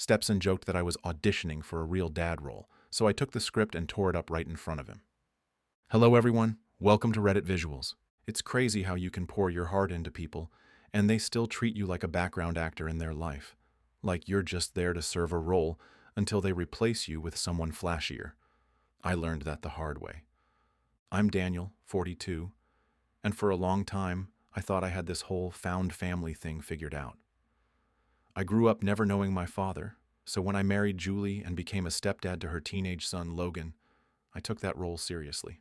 Stepson joked that I was auditioning for a real dad role, so I took the script and tore it up right in front of him. Hello everyone, welcome to Reddit Visuals. It's crazy how you can pour your heart into people, and they still treat you like a background actor in their life. Like you're just there to serve a role until they replace you with someone flashier. I learned that the hard way. I'm Daniel, 42, and for a long time, I thought I had this whole found family thing figured out. I grew up never knowing my father, so when I married Julie and became a stepdad to her teenage son, Logan, I took that role seriously.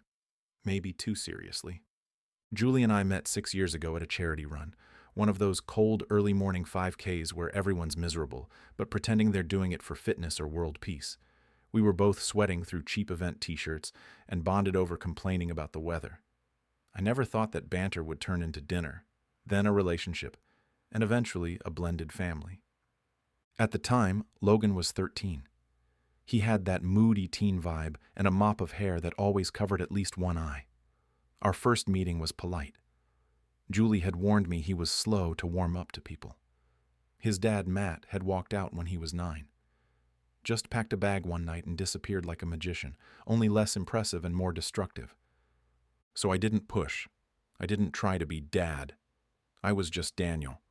Maybe too seriously. Julie and I met 6 years ago at a charity run, one of those cold early morning 5Ks where everyone's miserable, but pretending they're doing it for fitness or world peace. We were both sweating through cheap event t-shirts and bonded over complaining about the weather. I never thought that banter would turn into dinner, then a relationship, and eventually a blended family. At the time, Logan was 13. He had that moody teen vibe and a mop of hair that always covered at least one eye. Our first meeting was polite. Julie had warned me he was slow to warm up to people. His dad, Matt, had walked out when he was 9. Just packed a bag one night and disappeared like a magician, only less impressive and more destructive. So I didn't push. I didn't try to be dad. I was just Daniel.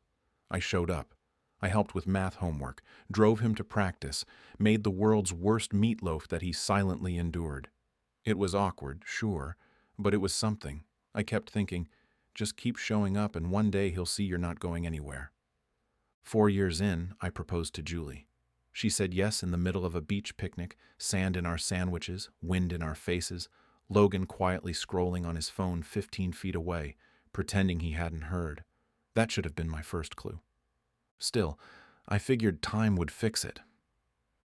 I showed up. I helped with math homework, drove him to practice, made the world's worst meatloaf that he silently endured. It was awkward, sure, but it was something. I kept thinking, just keep showing up and one day he'll see you're not going anywhere. 4 years in, I proposed to Julie. She said yes in the middle of a beach picnic, sand in our sandwiches, wind in our faces, Logan quietly scrolling on his phone 15 feet away, pretending he hadn't heard. That should have been my first clue. Still, I figured time would fix it.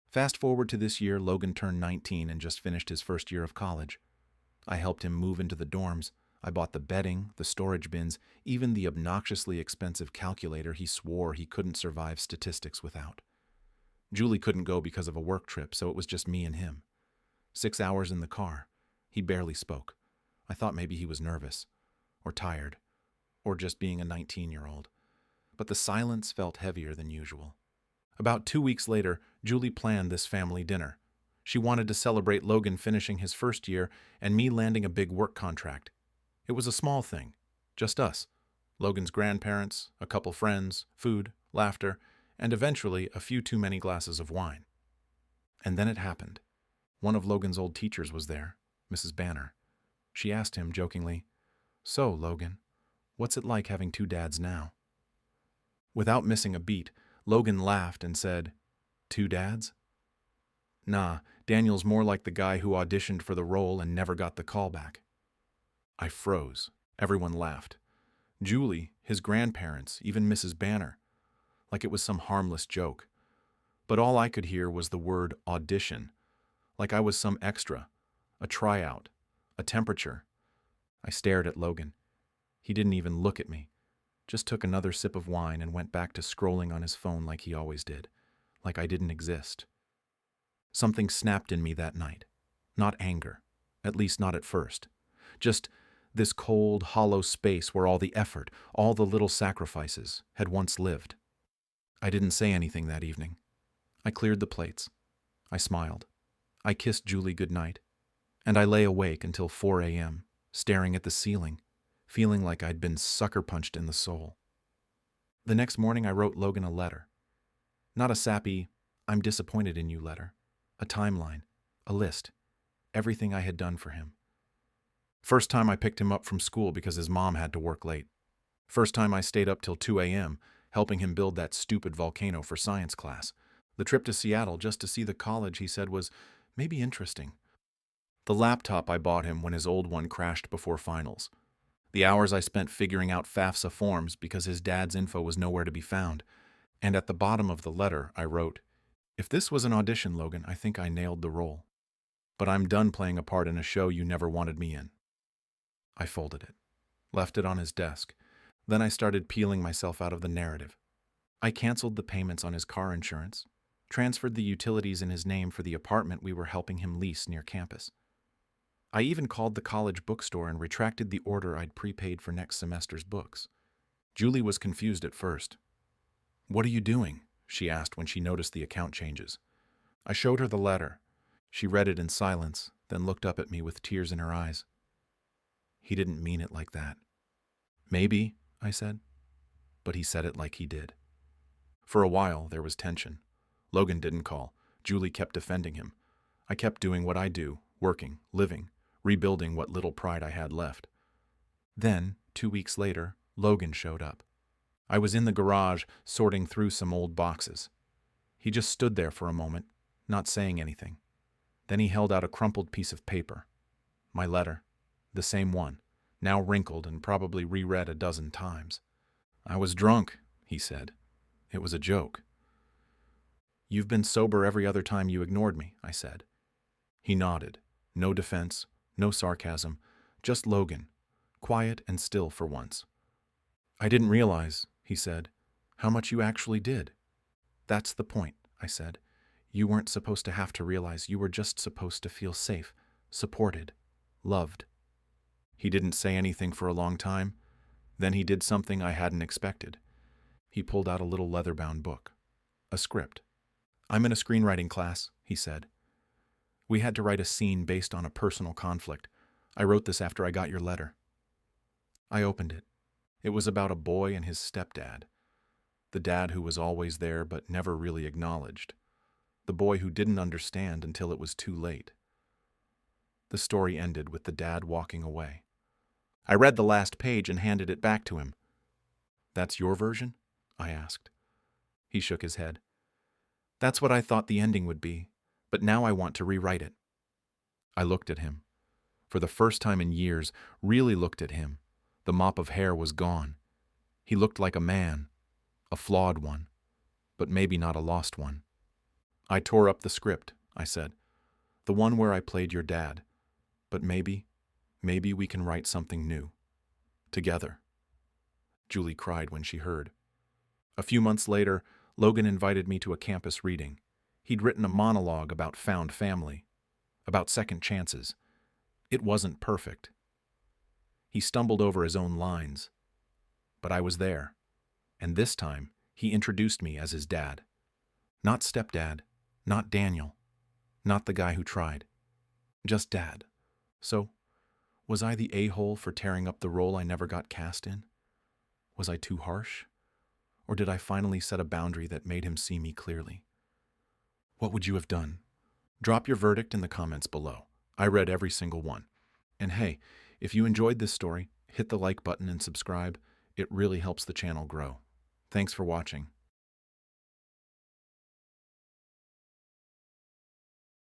Fast forward to this year, Logan turned 19 and just finished his first year of college. I helped him move into the dorms. I bought the bedding, the storage bins, even the obnoxiously expensive calculator he swore he couldn't survive statistics without. Julie couldn't go because of a work trip, so it was just me and him. 6 hours in the car. He barely spoke. I thought maybe he was nervous, or tired, or just being a 19-year-old. But the silence felt heavier than usual. About 2 weeks later, Julie planned this family dinner. She wanted to celebrate Logan finishing his first year and me landing a big work contract. It was a small thing, just us, Logan's grandparents, a couple friends, food, laughter, and eventually a few too many glasses of wine. And then it happened. One of Logan's old teachers was there, Mrs. Banner. She asked him jokingly, "So, Logan, what's it like having 2 dads now?" Without missing a beat, Logan laughed and said, "2 dads? Nah, Daniel's more like the guy who auditioned for the role and never got the call back." I froze. Everyone laughed. Julie, his grandparents, even Mrs. Banner. Like it was some harmless joke. But all I could hear was the word audition. Like I was some extra, a tryout, a temperature. I stared at Logan. He didn't even look at me. Just took another sip of wine and went back to scrolling on his phone like he always did. Like I didn't exist. Something snapped in me that night. Not anger. At least not at first. Just this cold, hollow space where all the effort, all the little sacrifices, had once lived. I didn't say anything that evening. I cleared the plates. I smiled. I kissed Julie goodnight. And I lay awake until 4 a.m., staring at the ceiling, feeling like I'd been sucker-punched in the soul. The next morning I wrote Logan a letter. Not a sappy, "I'm disappointed in you" letter. A timeline. A list. Everything I had done for him. First time I picked him up from school because his mom had to work late. First time I stayed up till 2 a.m., helping him build that stupid volcano for science class. The trip to Seattle just to see the college he said was maybe interesting. The laptop I bought him when his old one crashed before finals. The hours I spent figuring out FAFSA forms because his dad's info was nowhere to be found. And at the bottom of the letter, I wrote, "If this was an audition, Logan, I think I nailed the role. But I'm done playing a part in a show you never wanted me in." I folded it, left it on his desk. Then I started peeling myself out of the narrative. I canceled the payments on his car insurance, transferred the utilities in his name for the apartment we were helping him lease near campus. I even called the college bookstore and retracted the order I'd prepaid for next semester's books. Julie was confused at first. "What are you doing?" she asked when she noticed the account changes. I showed her the letter. She read it in silence, then looked up at me with tears in her eyes. He didn't mean it like that. Maybe, I said, but he said it like he did. For a while, there was tension. Logan didn't call. Julie kept defending him. I kept doing what I do, working, living, rebuilding what little pride I had left. Then, 2 weeks later, Logan showed up. I was in the garage, sorting through some old boxes. He just stood there for a moment, not saying anything. Then he held out a crumpled piece of paper. My letter. The same one, now wrinkled and probably reread a dozen times. "I was drunk," he said. "It was a joke." "You've been sober every other time you ignored me," I said. He nodded. No defense, no sarcasm, just Logan, quiet and still for once. "I didn't realize," he said, "how much you actually did." "That's the point," I said. "You weren't supposed to have to realize. You were just supposed to feel safe, supported, loved." He didn't say anything for a long time. Then he did something I hadn't expected. He pulled out a little leather-bound book. A script. "I'm in a screenwriting class," he said. "We had to write a scene based on a personal conflict. I wrote this after I got your letter." I opened it. It was about a boy and his stepdad. The dad who was always there but never really acknowledged. The boy who didn't understand until it was too late. The story ended with the dad walking away. I read the last page and handed it back to him. "That's your version?" I asked. He shook his head. "That's what I thought the ending would be, but now I want to rewrite it." I looked at him. For the first time in years, really looked at him. The mop of hair was gone. He looked like a man, a flawed one, but maybe not a lost one. "I tore up the script," I said. "The one where I played your dad. But maybe we can write something new. Together." Julie cried when she heard. A few months later, Logan invited me to a campus reading. He'd written a monologue about found family, about second chances. It wasn't perfect. He stumbled over his own lines. But I was there. And this time, he introduced me as his dad. Not stepdad, not Daniel, not the guy who tried. Just dad. So, was I the a-hole for tearing up the role I never got cast in? Was I too harsh? Or did I finally set a boundary that made him see me clearly? What would you have done? Drop your verdict in the comments below. I read every single one. And hey, if you enjoyed this story, hit the like button and subscribe. It really helps the channel grow. Thanks for watching.